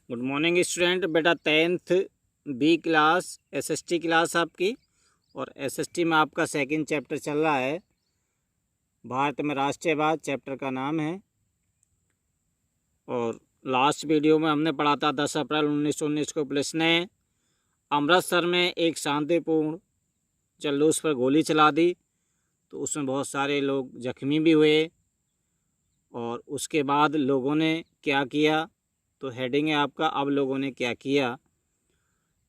Good morning student. बेटा 10th B class SST class आपकी, और एसएसटी में आपका सेकंड चैप्टर चल रहा है भारत में राष्ट्रीयवाद, चैप्टर का नाम है। और लास्ट वीडियो में हमने पढ़ा था 10 अप्रैल 1919 को पुलिस ने अमृतसर में एक शांतिपूर्ण जुलूस पर गोली चला दी, तो उसमें बहुत सारे लोग जख्मी भी हुए। और उसके बाद लोगों ने क्या किया, तो हेडिंग है आपका अब लोगों ने क्या किया।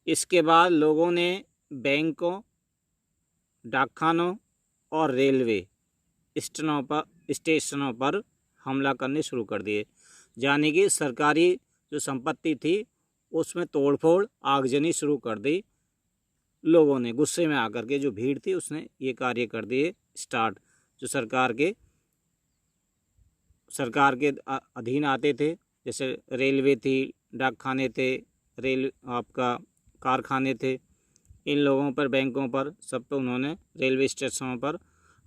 इसके बाद लोगों ने बैंकों, डाकखानों और रेलवे स्टेशनों पर हमला करने शुरू कर दिए। यानी कि सरकारी जो संपत्ति थी उसमें तोड़फोड़, आगजनी शुरू कर दी। लोगों ने गुस्से में आकर के, जो भीड़ थी उसने ये कार्य कर दिए स्टार्ट। जो सरकार के अधीन आते थे, जैसे रेलवे थी, डाकखाने थे, आपका कारखाने थे, इन लोगों पर, बैंकों पर, सब पे उन्होंने रेलवे स्टेशनों पर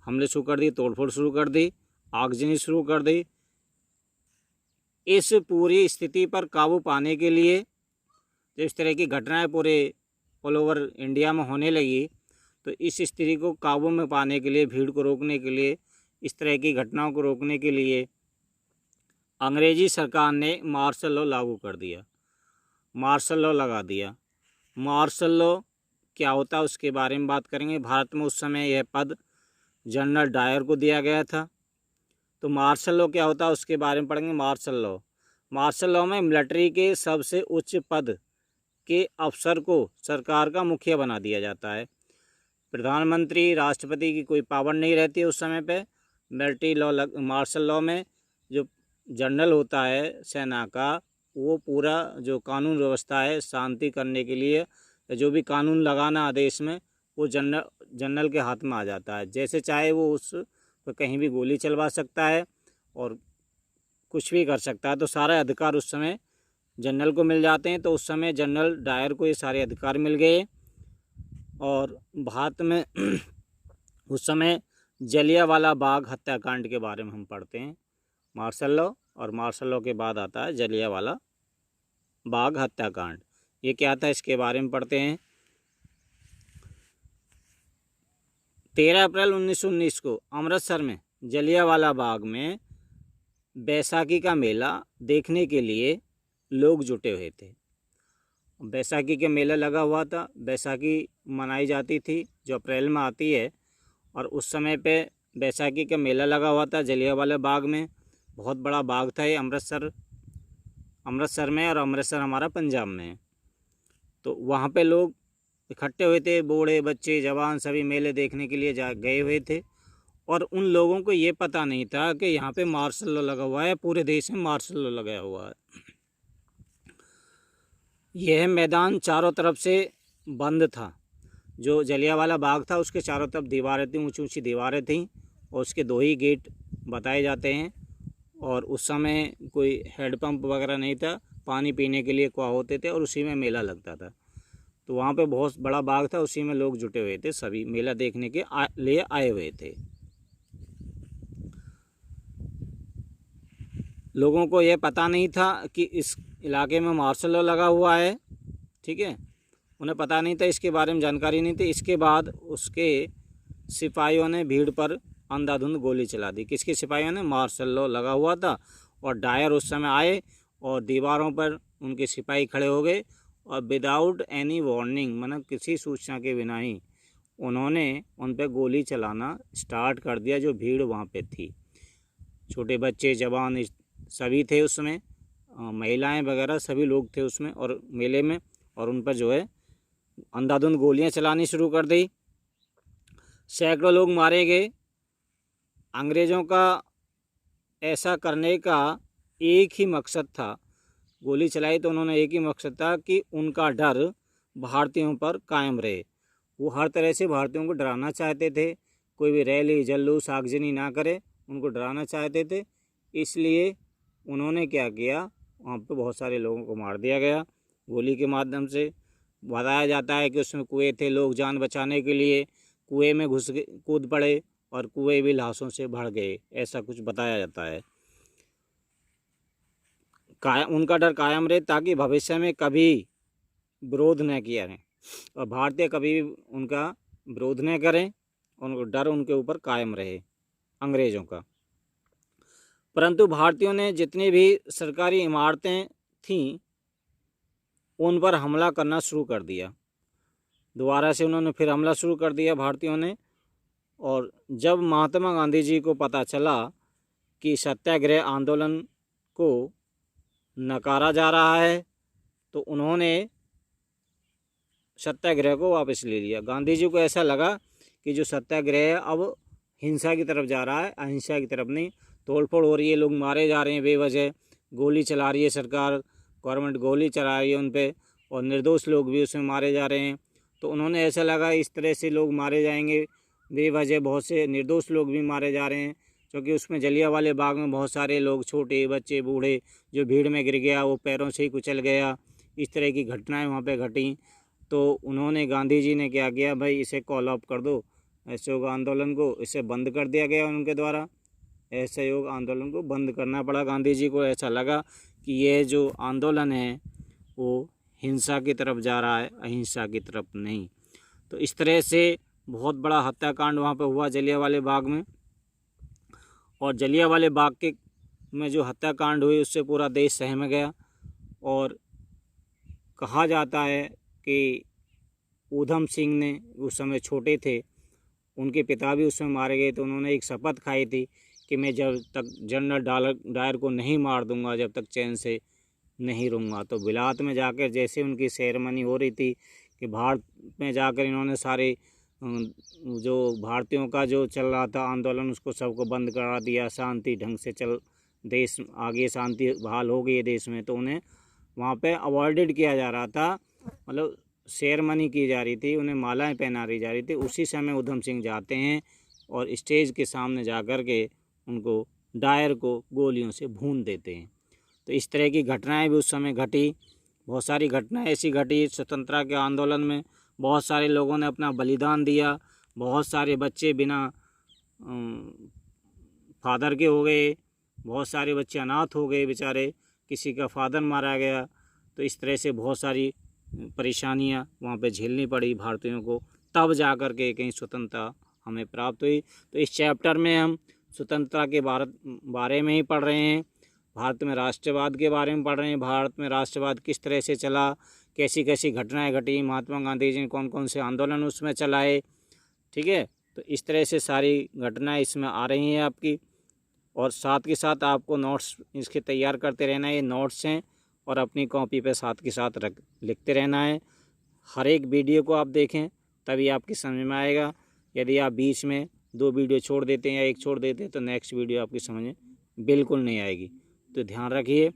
हमले शुरू कर दिए, तोड़फोड़ शुरू कर दी, आगजनी शुरू कर दी। इस पूरी स्थिति पर काबू पाने के लिए जब इस तरह की घटनाएं पूरे ऑल ओवर इंडिया में होने लगी, तो इस स्थिति को काबू में पाने के लिए, भीड़ को रोकने के लिए, इस तरह की घटनाओं को रोकने के लिए अंग्रेजी सरकार ने मार्शल लॉ लागू कर दिया, मार्शल लॉ लगा दिया। मार्शल लॉ क्या होता है उसके बारे में बात करेंगे। भारत में उस समय यह पद जनरल डायर को दिया गया था। तो मार्शल लॉ क्या होता है उसके बारे में पढ़ेंगे। मार्शल लॉ में मिलिट्री के सबसे उच्च पद के अफसर को सरकार का मुखिया बना दिया जाता है। प्रधानमंत्री, राष्ट्रपति की कोई पावर नहीं रहती है उस समय पे। मिलिट्री लॉ मार्शल लॉ में जो जनरल होता है सेना का, वो पूरा जो कानून व्यवस्था है शांति करने के लिए, जो भी कानून लगाना देश में, वो जनरल के हाथ में आ जाता है। जैसे चाहे वो उस पर कहीं भी गोली चलवा सकता है और कुछ भी कर सकता है। तो सारे अधिकार उस समय जनरल को मिल जाते हैं। तो उस समय जनरल डायर को ये सारे अधिकार मिल गए। और भारत में उस समय जलियांवाला बाग हत्याकांड के बारे में हम पढ़ते हैं, मार्शल लॉ, और मार्शल लॉ के बाद आता है जलियांवाला बाग हत्याकांड। ये क्या था इसके बारे में पढ़ते हैं। 13 अप्रैल 1919 को अमृतसर में जलियांवाला बाग में बैसाखी का मेला देखने के लिए लोग जुटे हुए थे। बैसाखी का मेला लगा हुआ था। बैसाखी मनाई जाती थी जो अप्रैल में आती है, और उस समय पे बैसाखी का मेला लगा हुआ था जलियांवाला बाग में। बहुत बड़ा बाग था ये अमृतसर में, और अमृतसर हमारा पंजाब में है। तो वहाँ पे लोग इकट्ठे हुए थे, बूढ़े, बच्चे, जवान, सभी मेले देखने के लिए गए हुए थे। और उन लोगों को ये पता नहीं था कि यहाँ पे मार्शल लॉ लगा हुआ है, पूरे देश में मार्शल लॉ लगा हुआ है। यह मैदान चारों तरफ से बंद था। जो जलियांवाला बाग था उसके चारों तरफ दीवारें थीं, ऊंची ऊंची दीवारें थीं, और उसके 2 ही गेट बताए जाते हैं। और उस समय कोई हैंडपम्प वगैरह नहीं था, पानी पीने के लिए कुआं होते थे, और उसी में मेला लगता था। तो वहाँ पे बहुत बड़ा बाग था, उसी में लोग जुटे हुए थे, सभी मेला देखने के लिए आए हुए थे। लोगों को यह पता नहीं था कि इस इलाके में मार्शल लॉ लगा हुआ है, ठीक है, उन्हें पता नहीं था, इसके बारे में जानकारी नहीं थी। इसके बाद उसके सिपाहियों ने भीड़ पर अंधाधुंध गोली चला दी। किसके सिपाहियों ने? मार्शल लॉ लगा हुआ था, और डायर उस समय आए और दीवारों पर उनके सिपाही खड़े हो गए, और विदाउट एनी वार्निंग, मतलब किसी सूचना के बिना ही उन्होंने उन पर गोली चलाना स्टार्ट कर दिया। जो भीड़ वहाँ पे थी, छोटे बच्चे, जवान, सभी थे उसमें, महिलाएं वगैरह सभी लोग थे उसमें और मेले में, और उन पर जो है अंधाधुंध गोलियां चलानी शुरू कर दी। सैकड़ों लोग मारे गए। अंग्रेज़ों का ऐसा करने का एक ही मकसद था, गोली चलाई तो उन्होंने एक ही मकसद था कि उनका डर भारतीयों पर कायम रहे। वो हर तरह से भारतीयों को डराना चाहते थे, कोई भी रैली, जुलूस, आगजनी ना करे, उनको डराना चाहते थे। इसलिए उन्होंने क्या किया, वहाँ पे बहुत सारे लोगों को मार दिया गया गोली के माध्यम से। बताया जाता है कि उसमें कुएँ थे, लोग जान बचाने के लिए कुएँ में कूद पड़े, और कुएँ भी लाशों से भर गए, ऐसा कुछ बताया जाता है। उनका डर कायम रहे, ताकि भविष्य में कभी विरोध न किया रहे और भारतीय कभी भी उनका विरोध न करें, उनको डर उनके ऊपर कायम रहे अंग्रेज़ों का। परंतु भारतीयों ने जितनी भी सरकारी इमारतें थीं उन पर हमला करना शुरू कर दिया। दोबारा से उन्होंने फिर हमला शुरू कर दिया भारतीयों ने। और जब महात्मा गांधी जी को पता चला कि सत्याग्रह आंदोलन को नकारा जा रहा है, तो उन्होंने सत्याग्रह को वापस ले लिया। गांधी जी को ऐसा लगा कि जो सत्याग्रह अब हिंसा की तरफ जा रहा है, अहिंसा की तरफ नहीं। तोड़फोड़ हो रही है, लोग मारे जा रहे हैं बेवजह, गोली चला रही है सरकार, गवर्नमेंट गोली चला रही है उन पर, और निर्दोष लोग भी उसमें मारे जा रहे हैं। तो उन्होंने ऐसा लगा इस तरह से लोग मारे जाएंगे बेवजह, बहुत से निर्दोष लोग भी मारे जा रहे हैं, क्योंकि उसमें जलियांवाले बाग में बहुत सारे लोग, छोटे बच्चे बूढ़े, जो भीड़ में गिर गया वो पैरों से ही कुचल गया, इस तरह की घटनाएं वहाँ पे घटी। तो उन्होंने, गांधी जी ने क्या किया, भाई इसे कॉल ऑफ कर दो, असहयोग आंदोलन को, इसे बंद कर दिया गया उनके द्वारा। असहयोग आंदोलन को बंद करना पड़ा गांधी जी को। ऐसा लगा कि ये जो आंदोलन है वो हिंसा की तरफ जा रहा है, अहिंसा की तरफ नहीं। तो इस तरह से बहुत बड़ा हत्याकांड वहाँ पे हुआ जलियांवाले बाग में। और जलियांवाले बाग के में जो हत्याकांड हुई उससे पूरा देश सहम गया। और कहा जाता है कि ऊधम सिंह ने, उस समय छोटे थे, उनके पिता भी उसमें मारे गए, तो उन्होंने एक शपथ खाई थी कि मैं जब तक जनरल डायर को नहीं मार दूंगा, जब तक चैन से नहीं रहूँगा। तो बिलात में जाकर जैसे उनकी सेरेमनी हो रही थी कि भारत में जाकर इन्होंने सारे जो भारतीयों का जो चल रहा था आंदोलन उसको सबको बंद करा दिया, शांति ढंग से चल, देश आगे शांति बहाल हो गई है देश में। तो उन्हें वहाँ पे अवॉइडेड किया जा रहा था, मतलब सेरेमनी की जा रही थी, उन्हें मालाएं पहना दी जा रही थी। उसी समय ऊधम सिंह जाते हैं और स्टेज के सामने जा कर के उनको, डायर को गोलियों से भून देते हैं। तो इस तरह की घटनाएं भी उस समय घटी। बहुत सारी घटनाएं ऐसी घटी स्वतंत्रता के आंदोलन में। बहुत सारे लोगों ने अपना बलिदान दिया, बहुत सारे बच्चे बिना फादर के हो गए, बहुत सारे बच्चे अनाथ हो गए बेचारे, किसी का फादर मारा गया। तो इस तरह से बहुत सारी परेशानियां वहाँ पे झेलनी पड़ी भारतीयों को, तब जा कर के कहीं स्वतंत्रता हमें प्राप्त हुई। तो इस चैप्टर में हम स्वतंत्रता के बारे में ही पढ़ रहे हैं, भारत में राष्ट्रवाद के बारे में पढ़ रहे हैं, भारत में राष्ट्रवाद किस तरह से चला, कैसी कैसी घटनाएं घटी, महात्मा गांधी जी ने कौन कौन से आंदोलन उसमें चलाए। ठीक है, तो इस तरह से सारी घटनाएं इसमें आ रही हैं आपकी। और साथ के साथ आपको नोट्स इसके तैयार करते रहना है, ये नोट्स हैं, और अपनी कॉपी पे साथ के साथ लिखते रहना है। हर एक वीडियो को आप देखें तभी आपकी समझ में आएगा। यदि आप बीच में 2 वीडियो छोड़ देते हैं या 1 छोड़ देते हैं तो नेक्स्ट वीडियो आपकी समझ में बिल्कुल नहीं आएगी। तो ध्यान रखिए।